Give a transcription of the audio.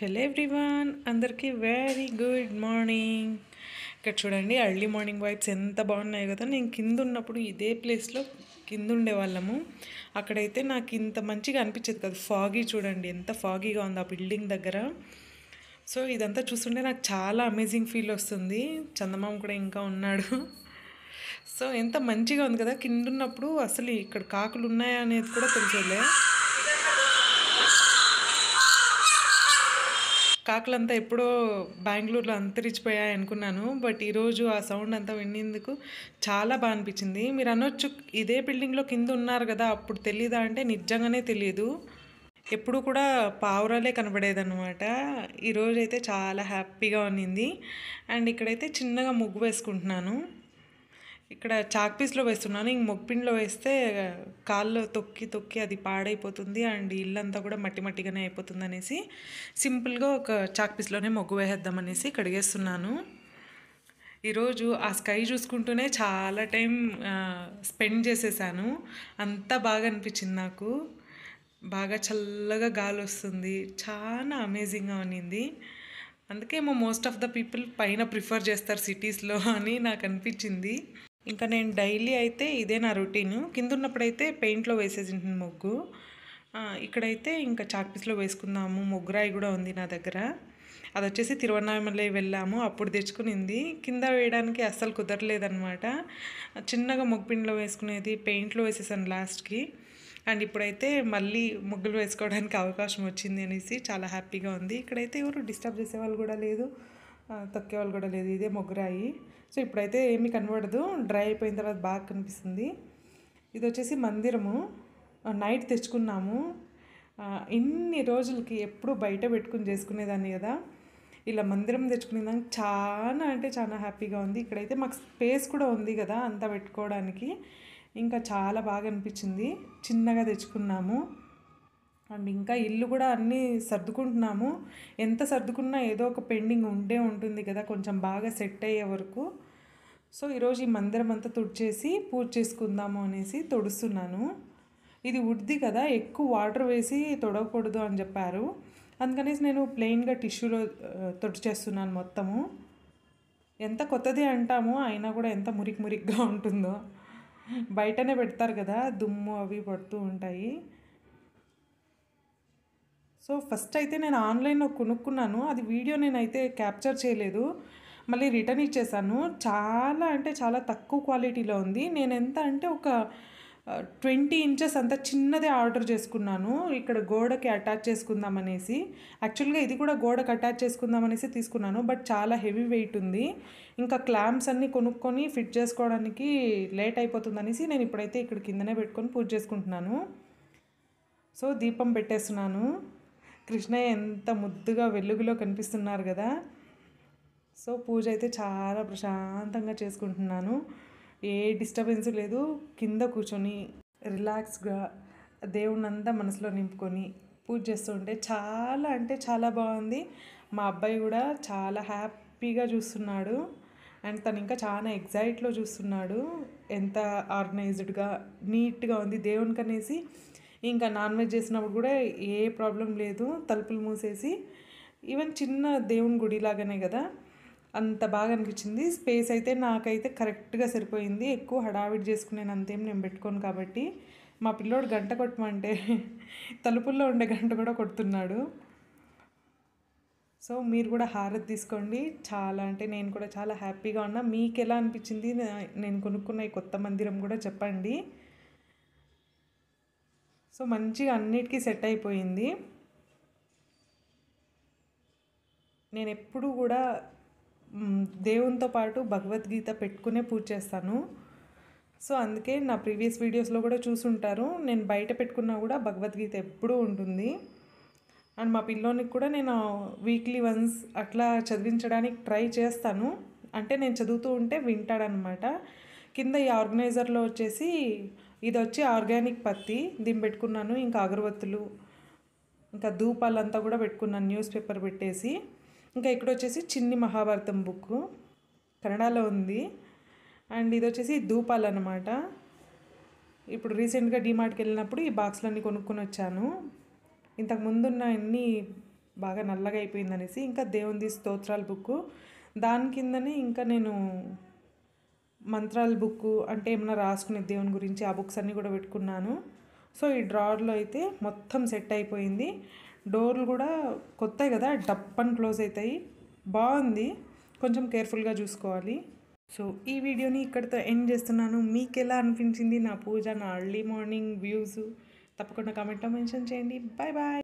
Hello everyone, అందరికీ very good morning. ఇక్కడ చూడండి, ఎర్లీ మార్నింగ్ వైబ్స్ ఎంత బాగున్నాయి కదా. నేను కింద ఉన్నప్పుడు ఇదే ప్లేస్లో కింద ఉండేవాళ్ళము. అక్కడైతే నాకు ఇంత మంచిగా అనిపించేది కదా. ఫాగీ చూడండి, ఎంత ఫాగీగా ఉంది ఆ బిల్డింగ్ దగ్గర. సో ఇదంతా చూస్తుంటే నాకు చాలా అమేజింగ్ ఫీల్ వస్తుంది. చందమామ కూడా ఇంకా ఉన్నాడు. సో ఎంత మంచిగా ఉంది కదా. కింద ఉన్నప్పుడు అసలు ఇక్కడ కాకులు ఉన్నాయా అనేది కూడా తెలిసేలే. కాకులంతా ఎప్పుడో బెంగళూరులో అంతరించిపోయాయి అనుకున్నాను. బట్ ఈరోజు ఆ సౌండ్ అంతా విన్నందుకు చాలా బాగా అనిపించింది. మీరు అనొచ్చు, ఇదే బిల్డింగ్లో కింద ఉన్నారు కదా, అప్పుడు తెలీదా అంటే నిజంగానే తెలియదు. ఎప్పుడు కూడా పావురాలే కనబడేదన్నమాట. ఈరోజైతే చాలా హ్యాపీగా ఉన్నింది. అండ్ ఇక్కడైతే చిన్నగా ముగ్గు వేసుకుంటున్నాను. ఇక్కడ చాక్ పీస్లో వేస్తున్నాను. ఇంక మొగ్పిండిలో వేస్తే కాల్లో తొక్కి తొక్కి అది పాడైపోతుంది అండ్ ఇల్లంతా కూడా మట్టి మట్టిగానే అయిపోతుంది అనేసి సింపుల్గా ఒక చాక్ పీస్లోనే మొగ్గు వేసేద్దామనేసి కడిగేస్తున్నాను. ఈరోజు ఆ స్కై చూసుకుంటూనే చాలా టైం స్పెండ్ చేసేసాను. అంతా బాగా అనిపించింది నాకు. బాగా చల్లగా గాలి వస్తుంది, చాలా అమేజింగ్గా ఉన్నింది. అందుకే మోస్ట్ ఆఫ్ ద పీపుల్ పైన ప్రిఫర్ చేస్తారు సిటీస్లో అని నాకు అనిపించింది. ఇంకా నేను డైలీ అయితే ఇదే నా రొటీను. కింద ఉన్నప్పుడైతే పెయింట్లో వేసేసింది ముగ్గు. ఇక్కడైతే ఇంకా చాక్పీస్లో వేసుకుందాము. ముగ్గురాయి కూడా ఉంది నా దగ్గర. అది వచ్చేసి తిరువన్నామలై వెళ్ళాము, అప్పుడు తెచ్చుకునింది. కింద వేయడానికి అస్సలు కుదరలేదనమాట. చిన్నగా ముగ్గుపిండిలో వేసుకునేది పెయింట్లో వేసేసాను లాస్ట్కి. అండ్ ఇప్పుడైతే మళ్ళీ ముగ్గులు వేసుకోవడానికి అవకాశం వచ్చింది అనేసి చాలా హ్యాపీగా ఉంది. ఇక్కడైతే ఎవరు డిస్టర్బ్ చేసేవాళ్ళు కూడా లేదు, తొక్కేవాళ్ళు కూడా లేదు. ఇదే ముగ్గురాయి. సో ఇప్పుడైతే ఏమీ కనబడదు, డ్రై అయిపోయిన తర్వాత బాగా కనిపిస్తుంది. ఇది వచ్చేసి మందిరము. నైట్ తెచ్చుకున్నాము. ఇన్ని రోజులకి ఎప్పుడు బయట పెట్టుకుని చేసుకునేదాన్ని కదా, ఇలా మందిరం తెచ్చుకునేదానికి చాలా అంటే చాలా హ్యాపీగా ఉంది. ఇక్కడైతే మాకు స్పేస్ కూడా ఉంది కదా అంతా పెట్టుకోవడానికి, ఇంకా చాలా బాగా అనిపించింది. చిన్నగా తెచ్చుకున్నాము. అండ్ ఇంకా ఇల్లు కూడా అన్నీ సర్దుకుంటున్నాము. ఎంత సర్దుకున్నా ఏదో ఒక పెండింగ్ ఉంటే ఉంటుంది కదా, కొంచెం బాగా సెట్ అయ్యే వరకు. సో ఈరోజు ఈ మందిరం అంతా తుడిచేసి పూజ చేసుకుందాము అనేసి తొడుస్తున్నాను. ఇది వుడ్ది కదా, ఎక్కువ వాటర్ వేసి తొడవకూడదు అని చెప్పారు. అందుకనేసి నేను ప్లెయిన్గా టిష్యూలో తుడిచేస్తున్నాను మొత్తము. ఎంత కొత్తది అంటామో అయినా కూడా ఎంత మురికి మురికిగా ఉంటుందో. బయటనే పెడతారు కదా, దుమ్ము అవి పడుతూ ఉంటాయి. సో ఫస్ట్ అయితే నేను ఆన్లైన్లో కొనుక్కున్నాను. అది వీడియో నేనైతే క్యాప్చర్ చేయలేదు, మళ్ళీ రిటర్న్ ఇచ్చేసాను. చాలా అంటే చాలా తక్కువ క్వాలిటీలో ఉంది. నేను ఎంత అంటే ఒక 20 ఇంచెస్ అంత చిన్నదే ఆర్డర్ చేసుకున్నాను, ఇక్కడ గోడకి అటాచ్ చేసుకుందామనేసి. యాక్చువల్గా ఇది కూడా గోడకి అటాచ్ చేసుకుందామనేసి తీసుకున్నాను, బట్ చాలా హెవీ వెయిట్ ఉంది. ఇంకా క్లాంప్స్ అన్నీ కొనుక్కొని ఫిట్ చేసుకోవడానికి లేట్ అయిపోతుందనేసి నేను ఇప్పుడైతే ఇక్కడ కిందనే పెట్టుకొని పూజ చేసుకుంటున్నాను. సో దీపం పెట్టేస్తున్నాను. కృష్ణయ్య ఎంత ముద్దుగా వెలుగులో కనిపిస్తున్నారు కదా. సో పూజ అయితే చాలా ప్రశాంతంగా చేసుకుంటున్నాను. ఏ డిస్టర్బెన్స్ లేదు. కింద కూర్చొని రిలాక్స్గా దేవుణ్ణి అంతా మనసులో నింపుకొని పూజ చేస్తుంటే చాలా అంటే చాలా బాగుంది. మా అబ్బాయి కూడా చాలా హ్యాపీగా చూస్తున్నాడు. అండ్ తను ఇంకా చాలా ఎగ్జైట్లో చూస్తున్నాడు. ఎంత ఆర్గనైజ్డ్గా నీట్గా ఉంది దేవునికి అనేసి. ఇంకా నాన్ వెజ్ చేసినప్పుడు కూడా ఏ ప్రాబ్లం లేదు, తలుపులు మూసేసి. ఈవెన్ చిన్న దేవుని గుడిలాగానే కదా, అంత బాగా అనిపించింది. స్పేస్ అయితే నాకైతే కరెక్ట్గా సరిపోయింది. ఎక్కువ హడావిడి చేసుకునేది అంతేం నేను పెట్టుకోను కాబట్టి. మా పిల్లోడు గంట కొట్టమంటే తలుపుల్లో ఉండే గంట కూడా కొడుతున్నాడు. సో మీరు కూడా హారతి తీసుకోండి. చాలా అంటే నేను కూడా చాలా హ్యాపీగా ఉన్నా. మీకు ఎలా అనిపించింది నేను కొనుక్కున్న ఈ కొత్త మందిరం కూడా చెప్పండి. సో మంచిగా అన్నిటికీ సెట్ అయిపోయింది. నేను ఎప్పుడు కూడా దేవునితో పాటు భగవద్గీత పెట్టుకునే పూజ చేస్తాను. సో అందుకే నా ప్రీవియస్ వీడియోస్లో కూడా చూసుంటారు, నేను బయట పెట్టుకున్నా కూడా భగవద్గీత ఎప్పుడూ ఉంటుంది. అండ్ మా పిల్లోనికి కూడా నేను వీక్లీ వన్స్ అట్లా చదివించడానికి ట్రై చేస్తాను. అంటే నేను చదువుతూ ఉంటే వింటాడనమాట. కింద ఈ ఆర్గనైజర్లో వచ్చేసి ఇది వచ్చి ఆర్గానిక్ పత్తి, దీన్ని పెట్టుకున్నాను. ఇంకా అగరబత్తులు, ఇంకా ధూపాలంతా కూడా పెట్టుకున్నాను న్యూస్ పేపర్ పెట్టేసి. ఇంకా ఇక్కడ వచ్చేసి చిన్ని మహాభారతం బుక్ కన్నడలో ఉంది. అండ్ ఇది వచ్చేసి ధూపాలు అనమాట. ఇప్పుడు రీసెంట్గా డీమార్ట్కి వెళ్ళినప్పుడు ఈ బాక్స్లన్నీ కొనుక్కొని వచ్చాను. ఇంతకు ముందున్న అన్ని బాగా నల్లగా అయిపోయిందనేసి ఇంకా దేవునిది స్తోత్రాల బుక్కు దాని కిందనే ఇంకా నేను మంత్రాల బుక్కు అంటే ఏమన్నా రాసుకునే దేవుని గురించి ఆ బుక్స్ అన్నీ కూడా పెట్టుకున్నాను. సో ఈ డ్రావర్లో అయితే మొత్తం సెట్ అయిపోయింది. డోర్లు కూడా కొత్తవి కదా డప్పని క్లోజ్ అవుతాయి. బాగుంది, కొంచెం కేర్ఫుల్గా చూసుకోవాలి. సో ఈ వీడియోని ఇక్కడితో ఎండ్ చేస్తున్నాను. మీకు ఎలా అనిపించింది నా పూజ, నా ఎర్లీ మార్నింగ్ వ్యూస్ తప్పకుండా కామెంట్లో మెన్షన్ చేయండి. Bye bye.